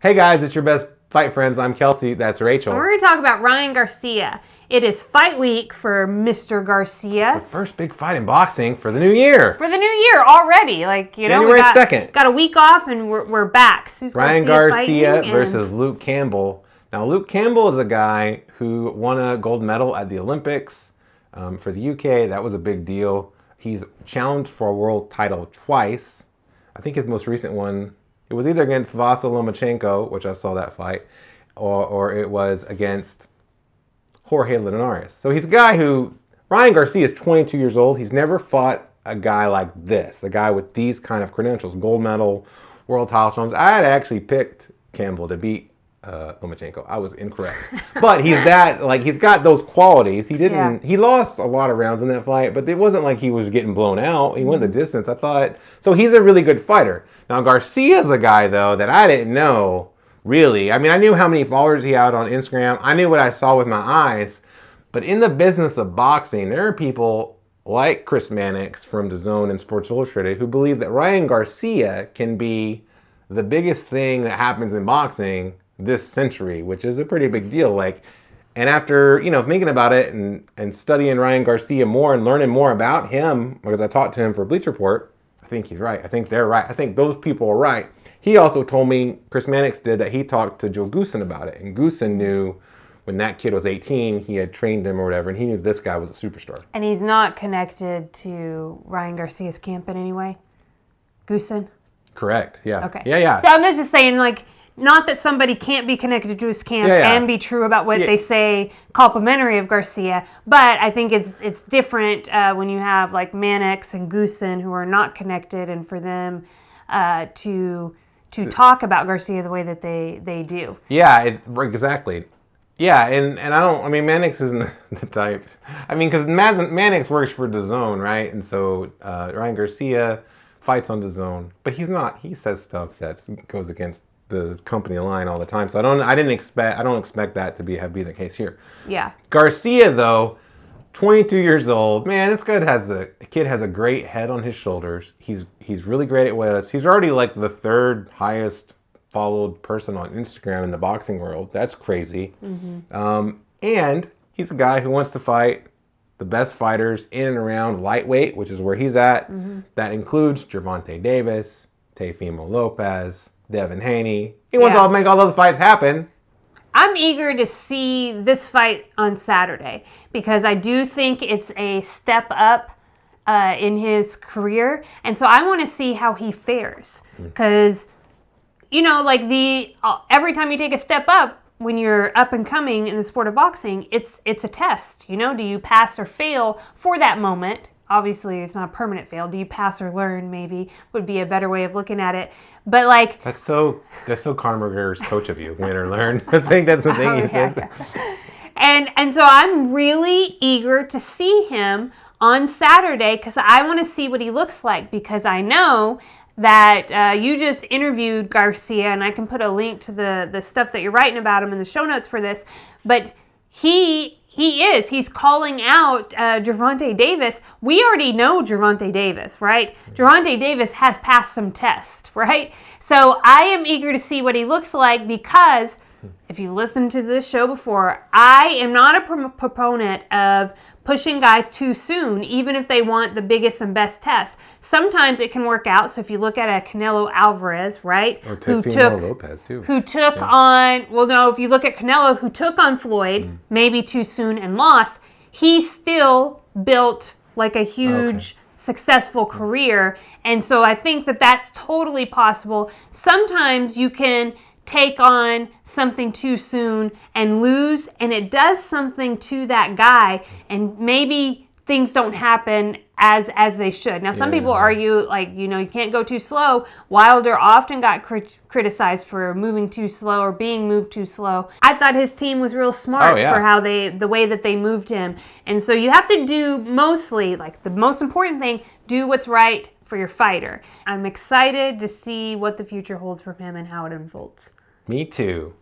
Hey guys, it's your best fight friends. I'm Kelsey. That's Rachel. And we're going to talk about Ryan Garcia. It is fight week for Mr. Garcia. It's the first big fight in boxing for the new year. For the new year already. January 2nd. Got a week off and we're back. Who's Ryan Garcia versus Luke Campbell. Now, Luke Campbell is a guy who won a gold medal at the Olympics for the UK. That was a big deal. He's challenged for a world title twice. I think his most recent one, it was either against Vasyl Lomachenko, which I saw that fight, or it was against Jorge Linares. So he's a guy who, Ryan Garcia is 22 years old. He's never fought a guy like this, a guy with these kind of credentials, gold medal, world title challenge. I had actually picked Campbell to beat Lomachenko. I was incorrect. But he's got those qualities. He lost a lot of rounds in that fight, but it wasn't like he was getting blown out. He went the distance, I thought. So he's a really good fighter. Now, Garcia's a guy, though, that I didn't know, really. I mean, I knew how many followers he had on Instagram. I knew what I saw with my eyes. But in the business of boxing, there are people like Chris Mannix from DAZN and Sports Illustrated who believe that Ryan Garcia can be the biggest thing that happens in boxing this century, which is a pretty big deal. And after, thinking about it and studying Ryan Garcia more and learning more about him, because I talked to him for Bleacher Report, I think he's right. I think they're right. I think those people are right. He also told me, Chris Mannix did, that he talked to Joe Goosen about it. And Goosen knew when that kid was 18, he had trained him or whatever, and he knew this guy was a superstar. And he's not connected to Ryan Garcia's camp in any way? Goosen? Correct, yeah. Okay. Yeah. So I'm just saying, not that somebody can't be connected to his camp and be true about what they say complimentary of Garcia, but I think it's different when you have Mannix and Goosen who are not connected, and for them to talk about Garcia the way that they do. Yeah, exactly. Yeah, and Mannix isn't the type. Because Mannix works for DAZN, right? And so Ryan Garcia fights on DAZN, but he's not. He says stuff that goes against the company line all the time. So I don't expect that to be the case here. Yeah. Garcia, though, 22 years old, man, this kid has a great head on his shoulders. He's really great at what he does. He's already the third highest followed person on Instagram in the boxing world. That's crazy. Mm-hmm. And he's a guy who wants to fight the best fighters in and around lightweight, which is where he's at. Mm-hmm. That includes Gervonta Davis, Teofimo Lopez, Devin Haney. He wants to make all those fights happen. I'm eager to see this fight on Saturday because I do think it's a step up in his career. And so I want to see how he fares. Because, every time you take a step up, when you're up and coming in the sport of boxing, it's a test. Do you pass or fail for that moment? Obviously, it's not a permanent fail. Do you pass or learn, maybe, would be a better way of looking at it. But That's so Conor McGregor's coach of you, win or learn. I think that's the thing he says. Yeah. And so I'm really eager to see him on Saturday because I want to see what he looks like, because I know that you just interviewed Garcia, and I can put a link to the stuff that you're writing about him in the show notes for this, but he's calling out Gervonta Davis. We already know Gervonta Davis, right? Gervonta Davis has passed some tests, right? So I am eager to see what he looks like, because if you listened to this show before, I am not a proponent of pushing guys too soon, even if they want the biggest and best tests. Sometimes it can work out. So if you look at a Canelo Alvarez, right? Or Teofimo Lopez, too. If you look at Canelo, who took on Floyd, maybe too soon and lost, he still built a huge, successful career. And so I think that that's totally possible. Sometimes you can take on something too soon and lose, and it does something to that guy, and maybe things don't happen as they should. Now, some people argue, you can't go too slow. Wilder often got criticized for moving too slow or being moved too slow. I thought his team was real smart for how the way that they moved him. And so you have to do mostly, the most important thing, do what's right for your fighter. I'm excited to see what the future holds for him and how it unfolds. Me too.